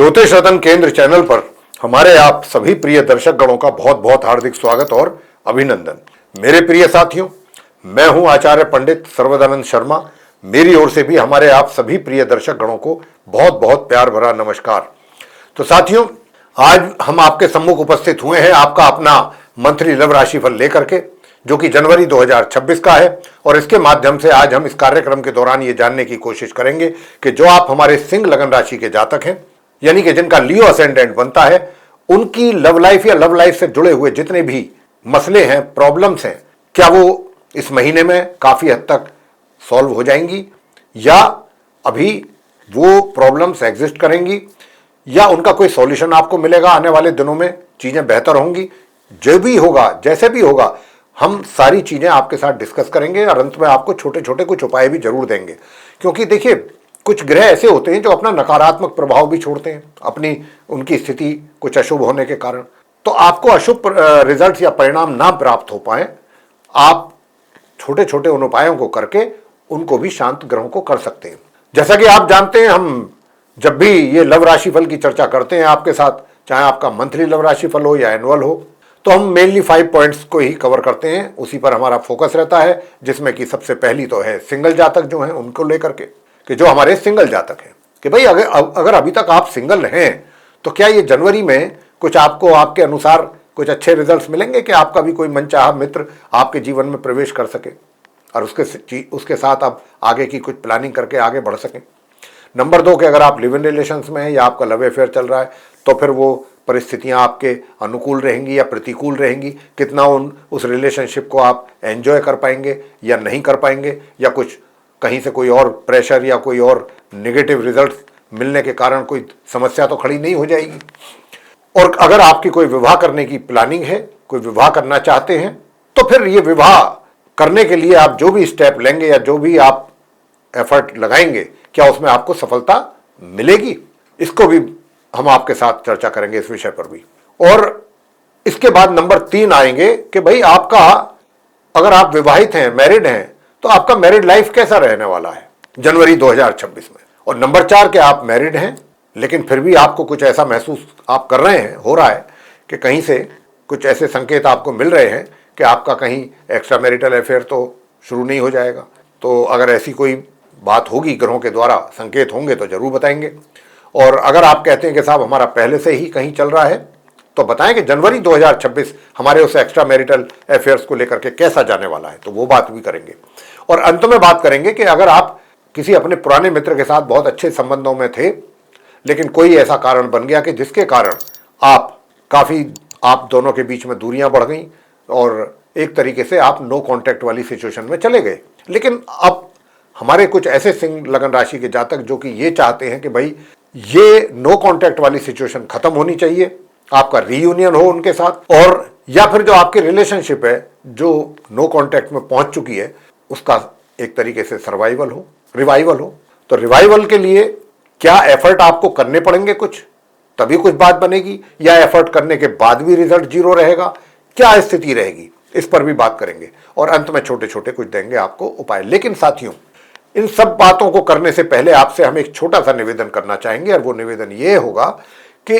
ज्योतिष रतन केंद्र चैनल पर हमारे आप सभी प्रिय दर्शक गणों का बहुत बहुत हार्दिक स्वागत और अभिनंदन। मेरे प्रिय साथियों, मैं हूं आचार्य पंडित सर्वदानंद शर्मा। मेरी ओर से भी हमारे आप सभी प्रिय दर्शक गणों को बहुत बहुत प्यार भरा नमस्कार। तो साथियों, आज हम आपके सम्मुख उपस्थित हुए हैं आपका अपना मंथली लव राशिफल लेकर के, जो कि जनवरी 2026 का है। और इसके माध्यम से आज हम इस कार्यक्रम के दौरान ये जानने की कोशिश करेंगे कि जो आप हमारे सिंह लगन राशि के जातक हैं, यानी कि जिनका लियो असेंडेंट बनता है, उनकी लव लाइफ या लव लाइफ से जुड़े हुए जितने भी मसले हैं, प्रॉब्लम्स हैं, क्या वो इस महीने में काफी हद तक सॉल्व हो जाएंगी, या अभी वो प्रॉब्लम्स एग्जिस्ट करेंगी, या उनका कोई सॉल्यूशन आपको मिलेगा आने वाले दिनों में, चीजें बेहतर होंगी। जो भी होगा, जैसे भी होगा, हम सारी चीजें आपके साथ डिस्कस करेंगे और अंत में आपको छोटे छोटे कुछ उपाय भी जरूर देंगे। क्योंकि देखिए, कुछ ग्रह ऐसे होते हैं जो अपना नकारात्मक प्रभाव भी छोड़ते हैं अपनी उनकी स्थिति कुछ अशुभ होने के कारण। तो आपको अशुभ रिजल्ट या परिणाम ना प्राप्त हो पाए, आप छोटे छोटे उन उपायों को करके उनको भी शांत ग्रहों को कर सकते हैं। जैसा कि आप जानते हैं, हम जब भी ये लव राशिफल की चर्चा करते हैं आपके साथ, चाहे आपका मंथली लव राशिफल हो या एनुअल हो, तो हम मेनली 5 पॉइंट्स को ही कवर करते हैं। उसी पर हमारा फोकस रहता है, जिसमें कि सबसे पहली तो है सिंगल जातक जो हैं उनको लेकर के, कि जो हमारे सिंगल जातक हैं, कि भाई अगर अभी तक आप सिंगल हैं तो क्या ये जनवरी में कुछ आपको आपके अनुसार कुछ अच्छे रिजल्ट्स मिलेंगे कि आपका भी कोई मनचाहा मित्र आपके जीवन में प्रवेश कर सके और उसके साथ आप आगे की कुछ प्लानिंग करके आगे बढ़ सकें। नंबर 2, कि अगर आप लिव इन रिलेशंस में हैं या आपका लव अफेयर चल रहा है, तो फिर वो परिस्थितियां आपके अनुकूल रहेंगी या प्रतिकूल रहेंगी, कितना उस रिलेशनशिप को आप एंजॉय कर पाएंगे या नहीं कर पाएंगे, या कुछ कहीं से कोई और प्रेशर या कोई और नेगेटिव रिजल्ट मिलने के कारण कोई समस्या तो खड़ी नहीं हो जाएगी। और अगर आपकी कोई विवाह करने की प्लानिंग है, कोई विवाह करना चाहते हैं, तो फिर ये विवाह करने के लिए आप जो भी स्टेप लेंगे या जो भी आप एफर्ट लगाएंगे, क्या उसमें आपको सफलता मिलेगी, इसको भी हम आपके साथ चर्चा करेंगे इस विषय पर भी। और इसके बाद नंबर 3 आएंगे कि भाई आपका, अगर आप विवाहित हैं, मैरिड हैं, तो आपका मैरिड लाइफ कैसा रहने वाला है जनवरी 2026 में। और नंबर 4, कि आप मैरिड हैं लेकिन फिर भी आपको कुछ ऐसा महसूस आप कर रहे हैं, हो रहा है कि कहीं से कुछ ऐसे संकेत आपको मिल रहे हैं कि आपका कहीं एक्स्ट्रा मैरिटल अफेयर तो शुरू नहीं हो जाएगा। तो अगर ऐसी कोई बात होगी, ग्रहों के द्वारा संकेत होंगे, तो जरूर बताएंगे। और अगर आप कहते हैं कि साहब हमारा पहले से ही कहीं चल रहा है, तो बताएं कि जनवरी 2026 हमारे उस एक्स्ट्रा मैरिटल अफेयर्स को लेकर के कैसा जाने वाला है, तो वो बात भी करेंगे। और अंत में बात करेंगे कि अगर आप किसी अपने पुराने मित्र के साथ बहुत अच्छे संबंधों में थे, लेकिन कोई ऐसा कारण बन गया कि जिसके कारण आप दोनों के बीच में दूरियां बढ़ गई और एक तरीके से आप नो कॉन्टैक्ट वाली सिचुएशन में चले गए। लेकिन अब हमारे कुछ ऐसे सिंह लगन राशि के जातक जो कि ये चाहते हैं कि भाई ये नो कॉन्टैक्ट वाली सिचुएशन खत्म होनी चाहिए, आपका रीयूनियन हो उनके साथ, और या फिर जो आपकी रिलेशनशिप है जो नो कॉन्टैक्ट में पहुंच चुकी है, उसका एक तरीके से रिवाइवल हो। तो रिवाइवल के लिए क्या एफर्ट आपको करने पड़ेंगे कुछ, तभी कुछ बात बनेगी, या एफर्ट करने के बाद भी रिजल्ट जीरो रहेगा, क्या स्थिति रहेगी, इस पर भी बात करेंगे। और अंत में छोटे छोटे कुछ देंगे आपको उपाय। लेकिन साथियों, इन सब बातों को करने से पहले आपसे हम एक छोटा सा निवेदन करना चाहेंगे, और वो निवेदन ये होगा कि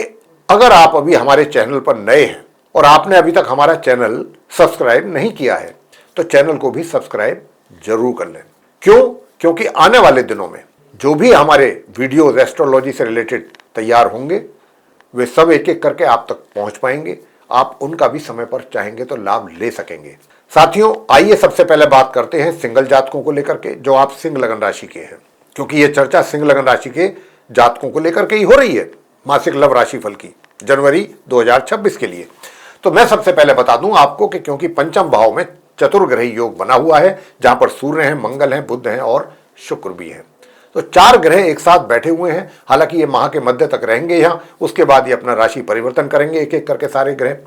अगर आप अभी हमारे चैनल पर नए हैं और आपने अभी तक हमारा चैनल सब्सक्राइब नहीं किया है, तो चैनल को भी सब्सक्राइब जरूर कर लें। क्यों? क्योंकि आने वाले दिनों में जो भी हमारे वीडियोज एस्ट्रोलॉजी से रिलेटेड तैयार होंगे, वे सब एक एक करके आप तक पहुंच पाएंगे। आप उनका भी समय पर चाहेंगे तो लाभ ले सकेंगे। साथियों, आइए सबसे पहले बात करते हैं सिंगल जातकों को लेकर के, जो आप सिंह लगन राशि के हैं, क्योंकि यह चर्चा सिंह लगन राशि के जातकों को लेकर के ही हो रही है, मासिक लव राशिफल की जनवरी 2026 के लिए। तो मैं सबसे पहले बता दूं आपको कि क्योंकि पंचम भाव में चतुर्ग्रही योग बना हुआ है, जहां पर सूर्य हैं, मंगल हैं, बुध हैं और शुक्र भी हैं, तो 4 ग्रह एक साथ बैठे हुए हैं। हालांकि ये माह के मध्य तक रहेंगे यहां, उसके बाद ये अपना राशि परिवर्तन करेंगे एक एक करके सारे ग्रह।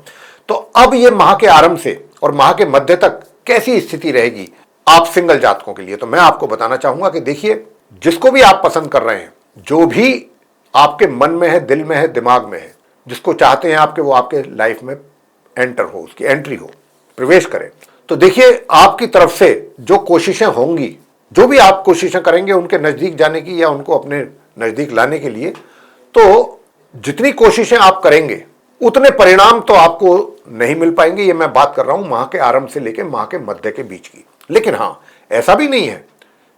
तो अब ये माह के आरंभ से और माह के मध्य तक कैसी स्थिति रहेगी आप सिंगल जातकों के लिए, तो मैं आपको बताना चाहूंगा कि देखिए, जिसको भी आप पसंद कर रहे हैं, जो भी आपके मन में है, दिल में है, दिमाग में है, जिसको चाहते हैं आपके, वो आपके लाइफ में एंटर हो, उसकी एंट्री हो, प्रवेश करे, तो देखिए आपकी तरफ से जो कोशिशें होंगी, जो भी आप कोशिशें करेंगे उनके नजदीक जाने की या उनको अपने नजदीक लाने के लिए, तो जितनी कोशिशें आप करेंगे उतने परिणाम तो आपको नहीं मिल पाएंगे। ये मैं बात कर रहा हूं माह के आरंभ से लेकर माह के मध्य के बीच की। लेकिन हां, ऐसा भी नहीं है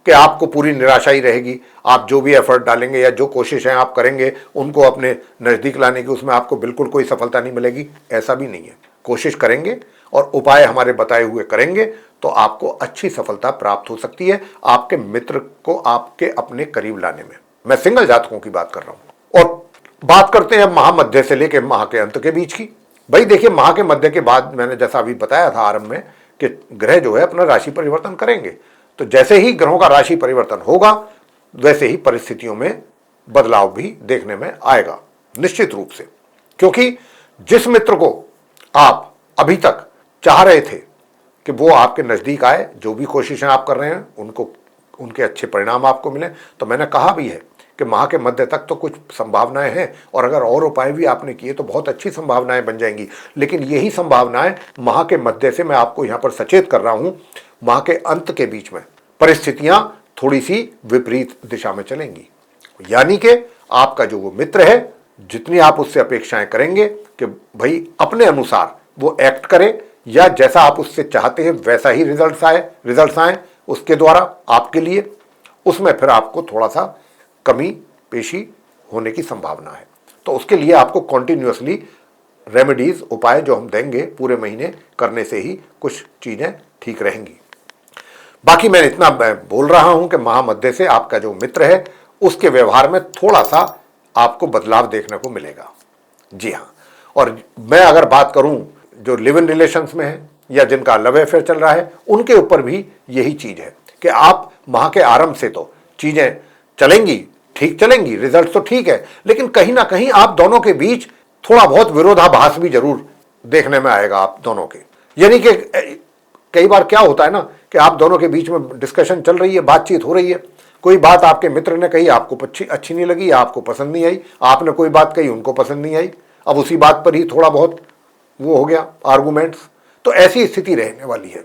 कि आपको पूरी निराशा ही रहेगी। आप जो भी एफर्ट डालेंगे या जो कोशिशें आप करेंगे उनको अपने नजदीक लाने की, उसमें आपको बिल्कुल कोई सफलता नहीं मिलेगी, ऐसा भी नहीं है। कोशिश करेंगे और उपाय हमारे बताए हुए करेंगे तो आपको अच्छी सफलता प्राप्त हो सकती है आपके मित्र को आपके अपने करीब लाने में। मैं सिंगल जातकों की बात कर रहा हूं। और बात करते हैं माह मध्य से लेकर माह के अंत के बीच की। भाई देखिए, माह के मध्य के बाद मैंने जैसा अभी बताया था आरंभ में कि ग्रह जो है अपना राशि परिवर्तन करेंगे, तो जैसे ही ग्रहों का राशि परिवर्तन होगा वैसे ही परिस्थितियों में बदलाव भी देखने में आएगा निश्चित रूप से। क्योंकि जिस मित्र को आप अभी तक चाह रहे थे कि वो आपके नजदीक आए, जो भी कोशिशें आप कर रहे हैं उनको उनके अच्छे परिणाम आपको मिले, तो मैंने कहा भी है कि माह के मध्य तक तो कुछ संभावनाएं हैं और अगर और उपाय भी आपने किए तो बहुत अच्छी संभावनाएं बन जाएंगी। लेकिन यही संभावनाएं माह के मध्य से मैं आपको यहां पर सचेत कर रहा हूं, माह के अंत के बीच में परिस्थितियां थोड़ी सी विपरीत दिशा में चलेंगी। यानी कि आपका जो वो मित्र है, जितनी आप उससे अपेक्षाएं करेंगे कि भाई अपने अनुसार वो एक्ट करे या जैसा आप उससे चाहते हैं वैसा ही रिजल्ट्स आए उसके द्वारा आपके लिए, उसमें फिर आपको थोड़ा सा कमी पेशी होने की संभावना है। तो उसके लिए आपको कॉन्टिन्यूअसली रेमेडीज, उपाय जो हम देंगे पूरे महीने करने से ही कुछ चीजें ठीक रहेंगी। बाकी मैं इतना बोल रहा हूं कि माह मध्य से आपका जो मित्र है उसके व्यवहार में थोड़ा सा आपको बदलाव देखने को मिलेगा। जी हाँ, और मैं अगर बात करूं जो लिव इन रिलेशंस में है या जिनका लव अफेयर चल रहा है, उनके ऊपर भी यही चीज है कि आप माह के आरंभ से तो चीजें चलेंगी, ठीक चलेंगी, रिजल्ट तो ठीक है, लेकिन कहीं ना कहीं आप दोनों के बीच थोड़ा बहुत विरोधाभास भी जरूर देखने में आएगा आप दोनों के। यानी कि कई बार क्या होता है ना कि आप दोनों के बीच में डिस्कशन चल रही है, बातचीत हो रही है, कोई बात आपके मित्र ने कही आपको अच्छी नहीं लगी या आपको पसंद नहीं आई, आपने कोई बात कही उनको पसंद नहीं आई, अब उसी बात पर ही थोड़ा बहुत वो हो गया आर्गूमेंट्स। तो ऐसी स्थिति रहने वाली है।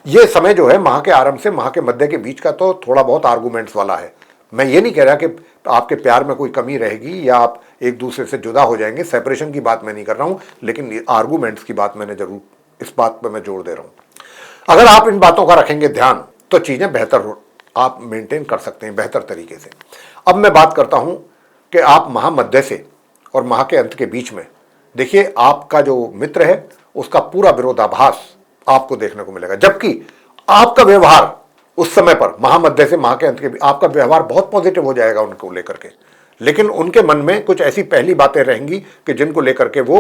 ये समय जो है माह के आरंभ से माह के मध्य के बीच का तो थोड़ा बहुत आर्गूमेंट्स वाला है। मैं ये नहीं कह रहा कि आपके प्यार में कोई कमी रहेगी या आप एक दूसरे से जुदा हो जाएंगे, सेपरेशन की बात मैं नहीं कर रहा हूं, लेकिन आर्गूमेंट्स की बात मैंने जरूर, इस बात पर मैं जोर दे रहा हूं। अगर आप इन बातों का रखेंगे ध्यान तो चीजें बेहतर आप मेंटेन कर सकते हैं बेहतर तरीके से। अब मैं बात करता हूं कि आप माह मध्य से और माह के अंत के बीच में देखिए आपका जो मित्र है उसका पूरा विरोधाभास आपको देखने को मिलेगा, जबकि आपका व्यवहार उस समय पर माह मध्य से माह के अंत के आपका व्यवहार बहुत पॉजिटिव हो जाएगा उनको लेकर के। लेकिन उनके मन में कुछ ऐसी पहली बातें रहेंगी कि जिनको लेकर के वो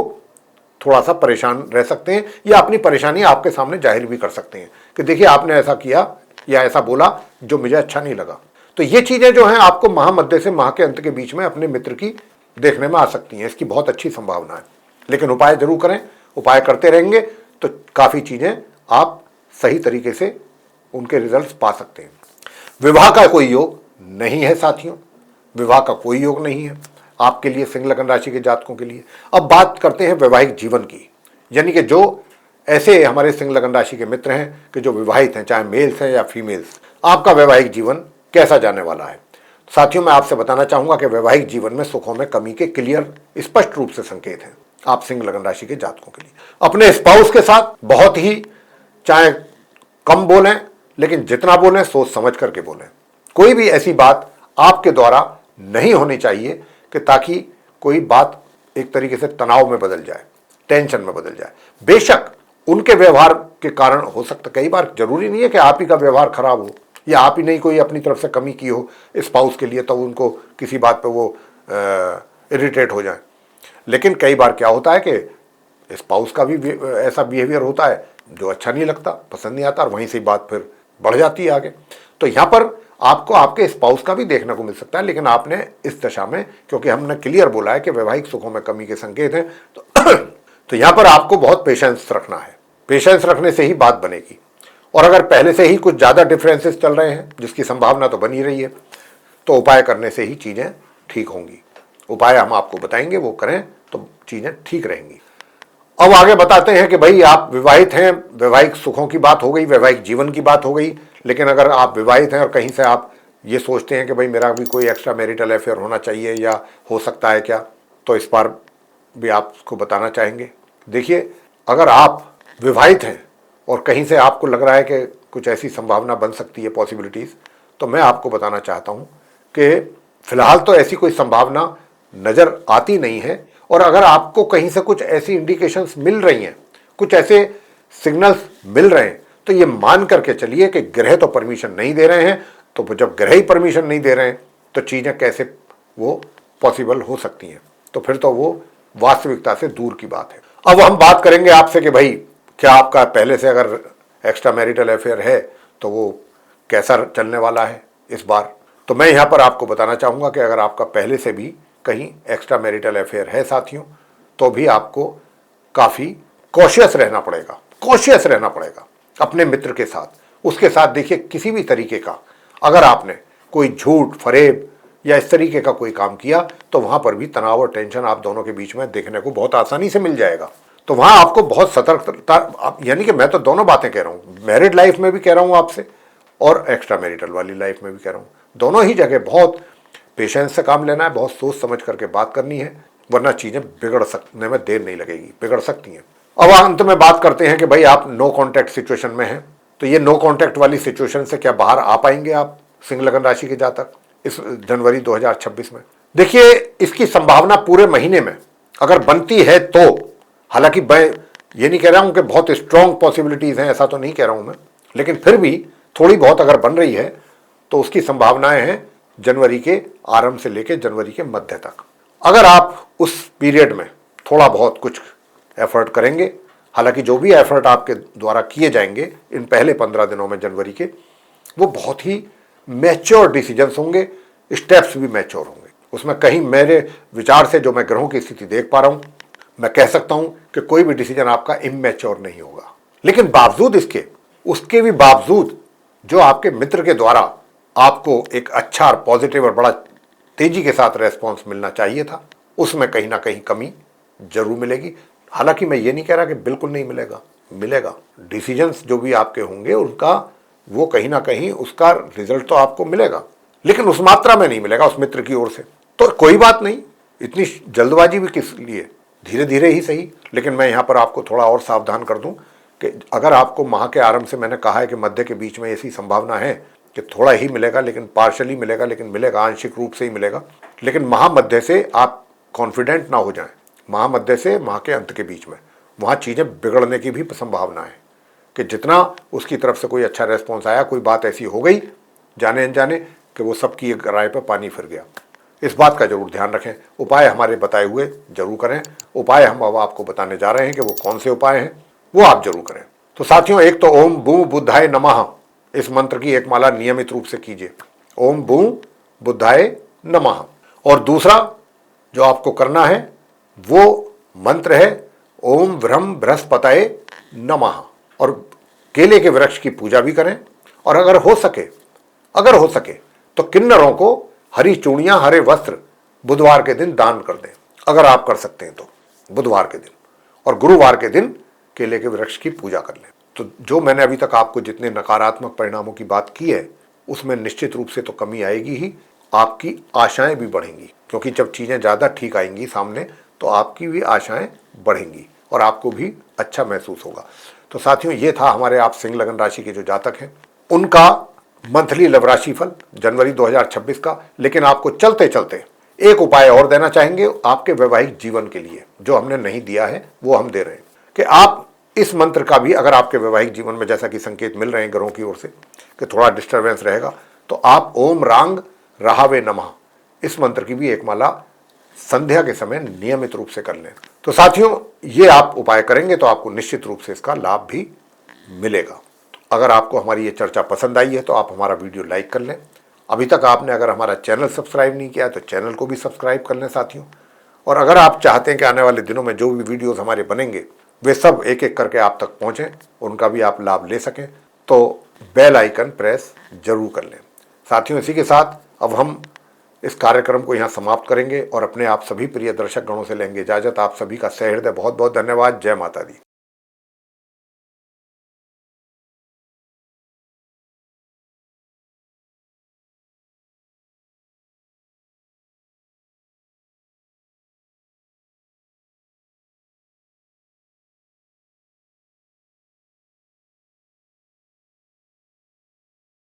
थोड़ा सा परेशान रह सकते हैं या अपनी परेशानी आपके सामने जाहिर भी कर सकते हैं कि देखिए आपने ऐसा किया या ऐसा बोला जो मुझे अच्छा नहीं लगा। तो ये चीजें जो हैं आपको माह मध्य से माह के अंत के बीच में अपने मित्र की देखने में आ सकती हैं, इसकी बहुत अच्छी संभावना है। लेकिन उपाय जरूर करें, उपाय करते रहेंगे तो काफी चीजें आप सही तरीके से उनके रिजल्ट्स पा सकते हैं। विवाह का कोई योग नहीं है साथियों, विवाह का कोई योग नहीं है आपके लिए, सिंह लग्न राशि के जातकों के लिए। अब बात करते हैं वैवाहिक जीवन की, यानी कि जो ऐसे हमारे सिंह लग्न राशि के मित्र हैं कि जो विवाहित हैं, चाहे मेल्स हैं या फीमेल्स, आपका वैवाहिक जीवन कैसा जाने वाला है। साथियों, मैं आपसे बताना चाहूंगा कि वैवाहिक जीवन में सुखों में कमी के क्लियर स्पष्ट रूप से संकेत हैं आप सिंह लग्न राशि के जातकों के लिए। अपने स्पाउस के साथ बहुत ही, चाहे कम बोलें लेकिन जितना बोलें सोच समझ करके बोलें। कोई भी ऐसी बात आपके द्वारा नहीं होनी चाहिए कि ताकि कोई बात एक तरीके से तनाव में बदल जाए, टेंशन में बदल जाए। बेशक उनके व्यवहार के कारण हो सकता, कई बार जरूरी नहीं है कि आप ही का व्यवहार खराब हो या आप ही नहीं कोई अपनी तरफ से कमी की हो स्पाउस के लिए तो उनको किसी बात पे वो इरिटेट हो जाए। लेकिन कई बार क्या होता है कि स्पाउस का भी ऐसा बिहेवियर होता है जो अच्छा नहीं लगता, पसंद नहीं आता, और वहीं से बात फिर बढ़ जाती है आगे। तो यहाँ पर आपको आपके स्पाउस का भी देखने को मिल सकता है, लेकिन आपने इस दशा में, क्योंकि हमने क्लियर बोला है कि वैवाहिक सुखों में कमी के संकेत हैं, तो यहाँ पर आपको बहुत पेशेंस रखना है। पेशेंस रखने से ही बात बनेगी। और अगर पहले से ही कुछ ज़्यादा डिफरेंसेस चल रहे हैं, जिसकी संभावना तो बनी रही है, तो उपाय करने से ही चीज़ें ठीक होंगी। उपाय हम आपको बताएंगे, वो करें तो चीज़ें ठीक रहेंगी। अब आगे बताते हैं कि भाई आप विवाहित हैं, वैवाहिक सुखों की बात हो गई, वैवाहिक जीवन की बात हो गई। लेकिन अगर आप विवाहित हैं और कहीं से आप ये सोचते हैं कि भाई मेरा भी कोई एक्स्ट्रा मैरिटल अफेयर होना चाहिए या हो सकता है क्या, तो इस बार भी आपको बताना चाहेंगे। देखिए, अगर आप विवाहित हैं और कहीं से आपको लग रहा है कि कुछ ऐसी संभावना बन सकती है, पॉसिबिलिटीज़, तो मैं आपको बताना चाहता हूँ कि फिलहाल तो ऐसी कोई संभावना नज़र आती नहीं है। और अगर आपको कहीं से कुछ ऐसी इंडिकेशंस मिल रही हैं, कुछ ऐसे सिग्नल्स मिल रहे हैं, तो ये मान करके चलिए कि ग्रह तो परमिशन नहीं दे रहे हैं। तो जब ग्रह ही परमिशन नहीं दे रहे हैं तो चीज़ें कैसे वो पॉसिबल हो सकती हैं? तो फिर तो वो वास्तविकता से दूर की बात है। अब हम बात करेंगे आपसे कि भाई, क्या आपका पहले से अगर एक्स्ट्रा मैरिटल अफेयर है तो वो कैसा चलने वाला है इस बार? तो मैं यहाँ पर आपको बताना चाहूँगा कि अगर आपका पहले से भी कहीं एक्स्ट्रा मैरिटल अफेयर है साथियों, तो भी आपको काफ़ी कॉशियस रहना पड़ेगा अपने मित्र के साथ। उसके साथ देखिए, किसी भी तरीके का अगर आपने कोई झूठ फरेब या इस तरीके का कोई काम किया तो वहाँ पर भी तनाव और टेंशन आप दोनों के बीच में देखने को बहुत आसानी से मिल जाएगा। तो वहाँ आपको बहुत सतर्कता, यानी कि मैं तो दोनों बातें कह रहा हूँ, मैरिड लाइफ में भी कह रहा हूँ आपसे और एक्स्ट्रा मैरिटल वाली लाइफ में भी कह रहा हूँ। दोनों ही जगह बहुत पेशेंस से काम लेना है, बहुत सोच समझ करके बात करनी है, वरना चीज़ें बिगड़ सकने में देर नहीं लगेगी, बिगड़ सकती हैं। अब अंत में बात करते हैं कि भाई आप नो कॉन्टैक्ट सिचुएशन में हैं, तो ये नो कॉन्टैक्ट वाली सिचुएशन से क्या बाहर आ पाएंगे आप सिंह लगन राशि के जातक इस जनवरी 2026 में? देखिए, इसकी संभावना पूरे महीने में अगर बनती है तो, हालांकि मैं ये नहीं कह रहा हूं कि बहुत स्ट्रॉन्ग पॉसिबिलिटीज हैं, ऐसा तो नहीं कह रहा हूं मैं, लेकिन फिर भी थोड़ी बहुत अगर बन रही है तो उसकी संभावनाएं हैं जनवरी के आरंभ से लेकर जनवरी के मध्य तक। अगर आप उस पीरियड में थोड़ा बहुत कुछ एफर्ट करेंगे, हालांकि जो भी एफर्ट आपके द्वारा किए जाएंगे इन पहले 15 दिनों में जनवरी के, वो बहुत ही मैच्योर डिसीजंस होंगे, स्टेप्स भी मैच्योर होंगे। उसमें कहीं मेरे विचार से जो मैं ग्रहों की स्थिति देख पा रहा हूं, मैं कह सकता हूं कि कोई भी डिसीजन आपका इमैच्योर नहीं होगा। लेकिन बावजूद इसके, उसके भी बावजूद जो आपके मित्र के द्वारा आपको एक अच्छा और पॉजिटिव और बड़ा तेजी के साथ रेस्पॉन्स मिलना चाहिए था, उसमें कहीं ना कहीं कमी जरूर मिलेगी। हालांकि मैं ये नहीं कह रहा कि बिल्कुल नहीं मिलेगा। डिसीजंस जो भी आपके होंगे उनका वो कहीं ना कहीं उसका रिजल्ट तो आपको मिलेगा, लेकिन उस मात्रा में नहीं मिलेगा उस मित्र की ओर से। तो कोई बात नहीं, इतनी जल्दबाजी भी किस लिए, धीरे धीरे ही सही। लेकिन मैं यहाँ पर आपको थोड़ा और सावधान कर दूं कि अगर आपको माह के आरंभ से, मैंने कहा है कि मध्य के बीच में ऐसी संभावना है कि थोड़ा ही मिलेगा, लेकिन पार्शली मिलेगा, लेकिन मिलेगा, आंशिक रूप से ही मिलेगा। लेकिन महामध्य से आप कॉन्फिडेंट ना हो जाएं। महामध्य से माह के अंत के बीच में वहाँ चीज़ें बिगड़ने की भी संभावना है कि जितना उसकी तरफ से कोई अच्छा रेस्पॉन्स आया, कोई बात ऐसी हो गई जाने अनजाने कि वो सबकी एक राय पर पानी फिर गया। इस बात का जरूर ध्यान रखें। उपाय हमारे बताए हुए जरूर करें। उपाय हम अब आपको बताने जा रहे हैं कि वो कौन से उपाय हैं, वो आप जरूर करें। तो साथियों, एक तो ओम बू बुद्धाय नमः, इस मंत्र की एक माला नियमित रूप से कीजिए, ओम बू बुद्धाय नमः। और दूसरा जो आपको करना है वो मंत्र है ओम व्रह्म बृहस्पतये नमः। और केले के वृक्ष की पूजा भी करें। और अगर हो सके तो किन्नरों को हरी चूड़ियां, हरे वस्त्र बुधवार के दिन दान कर दें, अगर आप कर सकते हैं तो बुधवार के दिन। और गुरुवार के दिन केले के वृक्ष की पूजा कर लें। तो जो मैंने अभी तक आपको जितने नकारात्मक परिणामों की बात की है, उसमें निश्चित रूप से तो कमी आएगी ही, आपकी आशाएं भी बढ़ेंगी, क्योंकि जब चीज़ें ज़्यादा ठीक आएंगी सामने तो आपकी भी आशाएं बढ़ेंगी और आपको भी अच्छा महसूस होगा। तो साथियों, ये था हमारे आप सिंह लगन राशि के जो जातक हैं उनका मंथली लव राशिफल जनवरी 2026 का। लेकिन आपको चलते चलते एक उपाय और देना चाहेंगे आपके वैवाहिक जीवन के लिए, जो हमने नहीं दिया है वो हम दे रहे हैं कि आप इस मंत्र का भी, अगर आपके वैवाहिक जीवन में जैसा कि संकेत मिल रहे हैं ग्रहों की ओर से कि थोड़ा डिस्टर्बेंस रहेगा, तो आप ओम रांग राहावे नमः इस मंत्र की भी एक माला संध्या के समय नियमित रूप से कर लें। तो साथियों, ये आप उपाय करेंगे तो आपको निश्चित रूप से इसका लाभ भी मिलेगा। अगर आपको हमारी ये चर्चा पसंद आई है तो आप हमारा वीडियो लाइक कर लें। अभी तक आपने अगर हमारा चैनल सब्सक्राइब नहीं किया तो चैनल को भी सब्सक्राइब कर लें साथियों। और अगर आप चाहते हैं कि आने वाले दिनों में जो भी वीडियोस हमारे बनेंगे वे सब एक एक करके आप तक पहुँचें, उनका भी आप लाभ ले सकें, तो बेल आइकन प्रेस जरूर कर लें। साथियों, इसी के साथ अब हम इस कार्यक्रम को यहाँ समाप्त करेंगे और अपने आप सभी प्रिय दर्शक गणों से लेंगे इजाजत। आप सभी का सहृदय बहुत बहुत धन्यवाद। जय माता दी।